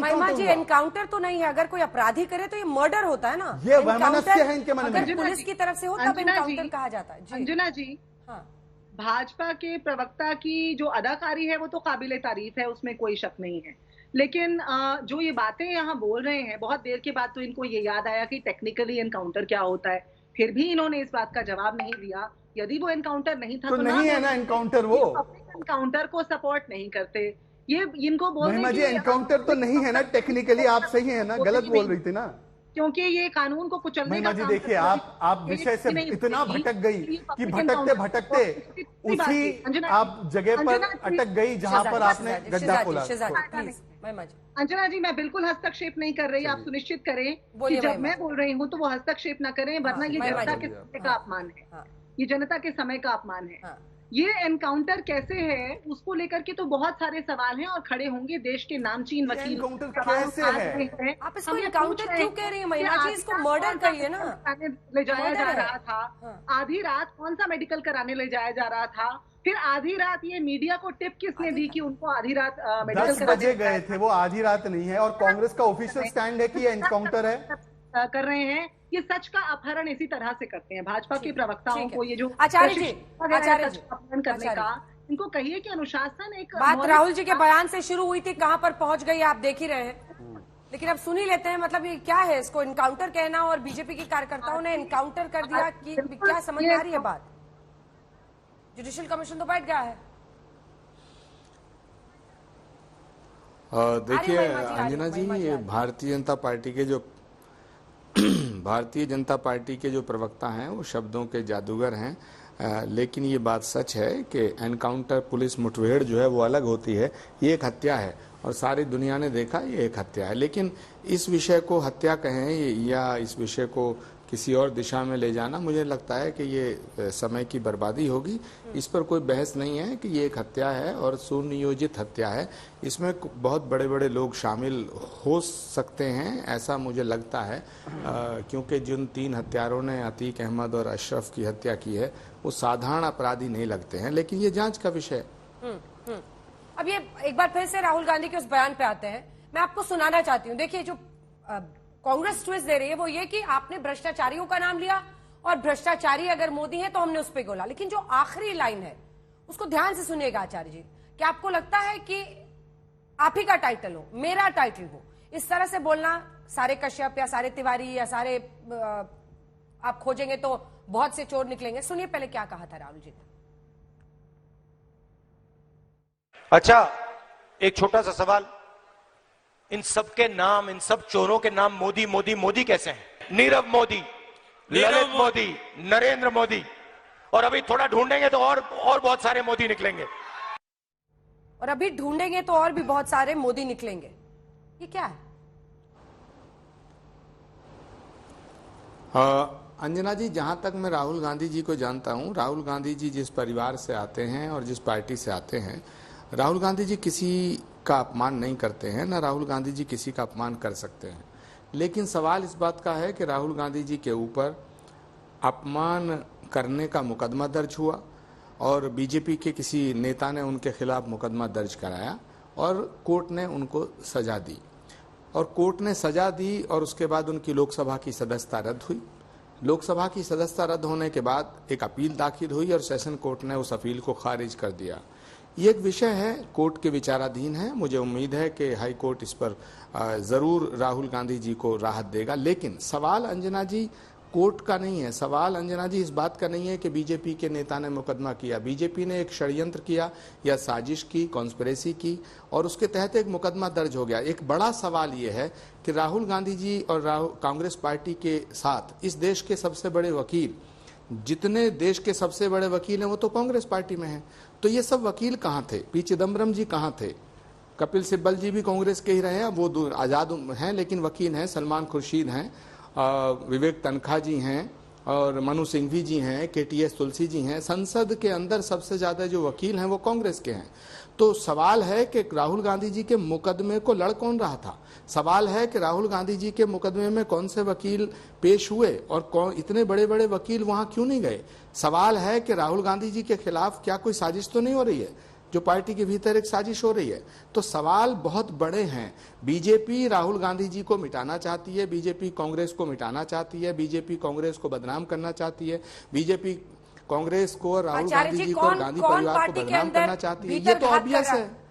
महिमा जी, होगा। एनकाउंटर तो नहीं है, अगर कोई अपराधी करे तो ये मर्डर होता है ना। ये वैमनस्य है इनके मन में। अगर पुलिस की तरफ से हो तब एनकाउंटर कहा जाता है। अंजना जी, हाँ, भाजपा के प्रवक्ता की जो अदाकारी है वो तो काबिले तारीफ है, उसमें कोई शक नहीं है। लेकिन जो ये बातें यहाँ बोल रहे हैं, बहुत देर के बाद तो इनको ये याद आया कि टेक्निकली एनकाउंटर क्या होता है, फिर भी इन्होंने इस बात का जवाब नहीं दिया। यदि वो एनकाउंटर नहीं था तो नहीं है ना एनकाउंटर, वो एनकाउंटर को सपोर्ट नहीं करते। ये इनको बोल महिमा जी एनकाउंटर तो नहीं है ना टेक्निकली, आप सही है ना, गलत बोल रही थी ना, क्योंकि ये कानून को कुचलने महिमा का जी। काम देखिए आप विषय से इतना भटक गई कि भटकते भटकते उसी आप जगह पर अटक गई जहां पर आपने गड्ढा खोला। अंजना जी, मैं बिल्कुल हस्तक्षेप नहीं कर रही, आप सुनिश्चित करें कि जब मैं बोल रही हूँ तो वो हस्तक्षेप ना करें, वरना ये जनता के समय का अपमान है, ये जनता के समय का अपमान है। ये एनकाउंटर कैसे है उसको लेकर के तो बहुत सारे सवाल हैं और खड़े होंगे देश के नामचीन वकील। एनकाउंटर कैसे है? आप इसको एनकाउंटर क्यों कह रही हैं महिमा जी? इसको मर्डर कहिए ना। ले जाया जा रहा था, आधी रात कौन सा मेडिकल कराने ले जाया जा रहा था, फिर आधी रात ये मीडिया को टिप किसने दी कि उनको आधी रात मेडिकल 10 बजे गए थे, वो आधी रात नहीं है। और कांग्रेस का ऑफिशियल स्टैंड है कि ये एनकाउंटर है कर रहे हैं। ये सच का अपहरण इसी तरह से करते हैं भाजपा के प्रवक्ताओं को। ये जो आचार्य जी अपहरण करने का, इनको कहिए कि अनुशासन एक बात राहुल जी के बयान से शुरू हुई थी, कहां पर पहुंच गई आप देख ही रहे हैं। लेकिन अब सुन ही लेते हैं, मतलब ये क्या है, इसको एनकाउंटर कहना और बीजेपी के कार्यकर्ताओं ने एनकाउंटर कर दिया कि क्या समझ में आ रही है बात? जुडिशियल कमीशन तो बैठ गया है। देखिए अंजना जी, भारतीय जनता पार्टी के जो प्रवक्ता हैं वो शब्दों के जादूगर हैं। लेकिन ये बात सच है कि एनकाउंटर, पुलिस मुठभेड़ जो है वो अलग होती है, ये एक हत्या है और सारी दुनिया ने देखा ये एक हत्या है। लेकिन इस विषय को हत्या कहें या इस विषय को किसी और दिशा में ले जाना, मुझे लगता है कि ये समय की बर्बादी होगी। इस पर कोई बहस नहीं है कि ये एक हत्या है और सुनियोजित हत्या है। इसमें बहुत बड़े बड़े लोग शामिल हो सकते हैं, ऐसा मुझे लगता है, क्योंकि जिन 3 हत्यारों ने अतीक अहमद और अशरफ की हत्या की है वो साधारण अपराधी नहीं लगते हैं। लेकिन ये जांच का विषय है। अब ये एक बार फिर से राहुल गांधी के उस बयान पे आते हैं। मैं आपको सुनाना चाहती हूँ। देखिए, जो कांग्रेस ट्विस्ट दे रही है वो ये कि आपने भ्रष्टाचारियों का नाम लिया और भ्रष्टाचारी अगर मोदी है तो हमने उस पर गोला। लेकिन जो आखिरी लाइन है उसको ध्यान से सुनिएगा आचार्य जी। क्या आपको लगता है कि आप ही का टाइटल हो, मेरा टाइटल हो, इस तरह से बोलना, सारे कश्यप या सारे तिवारी या सारे आप खोजेंगे तो बहुत से चोर निकलेंगे? सुनिए पहले क्या कहा था राहुल जी ने। अच्छा, एक छोटा सा सवाल, इन सब के नाम, इन सब चोरों के नाम मोदी मोदी मोदी कैसे हैं? नीरव मोदी, ललित मोदी, नरेंद्र मोदी, और अभी थोड़ा ढूंढेंगे तो और बहुत सारे मोदी निकलेंगे। और अभी ढूंढेंगे तो और भी बहुत सारे मोदी निकलेंगे। ये क्या है? अंजना जी, जहां तक मैं राहुल गांधी जी को जानता हूं, राहुल गांधी जी जिस परिवार से आते हैं और जिस पार्टी से आते हैं, राहुल गांधी जी किसी का अपमान नहीं करते हैं, ना राहुल गांधी जी किसी का अपमान कर सकते हैं। लेकिन सवाल इस बात का है कि राहुल गांधी जी के ऊपर अपमान करने का मुकदमा दर्ज हुआ और बीजेपी के किसी नेता ने उनके खिलाफ मुकदमा दर्ज कराया और कोर्ट ने उनको सजा दी। और कोर्ट ने सजा दी और उसके बाद उनकी लोकसभा की सदस्यता रद्द हुई। लोकसभा की सदस्यता रद्द होने के बाद एक अपील दाखिल हुई और सेशन कोर्ट ने उस अपील को खारिज कर दिया। ये एक विषय है, कोर्ट के विचाराधीन है। मुझे उम्मीद है कि हाई कोर्ट इस पर जरूर राहुल गांधी जी को राहत देगा। लेकिन सवाल अंजना जी कोर्ट का नहीं है, सवाल अंजना जी इस बात का नहीं है कि बीजेपी के नेता ने मुकदमा किया। बीजेपी ने एक षड्यंत्र किया या साजिश की, कॉन्स्पिरेसी की और उसके तहत एक मुकदमा दर्ज हो गया। एक बड़ा सवाल ये है कि राहुल गांधी जी और कांग्रेस पार्टी के साथ इस देश के सबसे बड़े वकील, जितने देश के सबसे बड़े वकील हैं वो तो कांग्रेस पार्टी में हैं। तो ये सब वकील कहाँ थे? पी चिदम्बरम जी कहाँ थे? कपिल सिब्बल जी भी कांग्रेस के ही रहे हैं, वो आज़ाद हैं लेकिन वकील हैं। सलमान खुर्शीद हैं, विवेक तनखा जी हैं और मनु सिंघवी जी हैं, KTS तुलसी जी हैं। संसद के अंदर सबसे ज्यादा जो वकील हैं वो कांग्रेस के हैं। तो सवाल है कि राहुल गांधी जी के मुकदमे को लड़ कौन रहा था? सवाल है कि राहुल गांधी जी के मुकदमे में कौन से वकील पेश हुए और इतने बड़े बड़े वकील वहां क्यों नहीं गए? सवाल है कि राहुल गांधी जी के खिलाफ क्या कोई साजिश तो नहीं हो रही है? जो पार्टी के भीतर एक साजिश हो रही है। तो सवाल बहुत बड़े हैं। बीजेपी राहुल गांधी जी को मिटाना चाहती है, बीजेपी कांग्रेस को मिटाना चाहती है, बीजेपी कांग्रेस को बदनाम करना चाहती है, बीजेपी कांग्रेस को, राहुल गांधी जी को, गांधी परिवार को बदनाम करना चाहती है। ये तो ऑब्वियस है।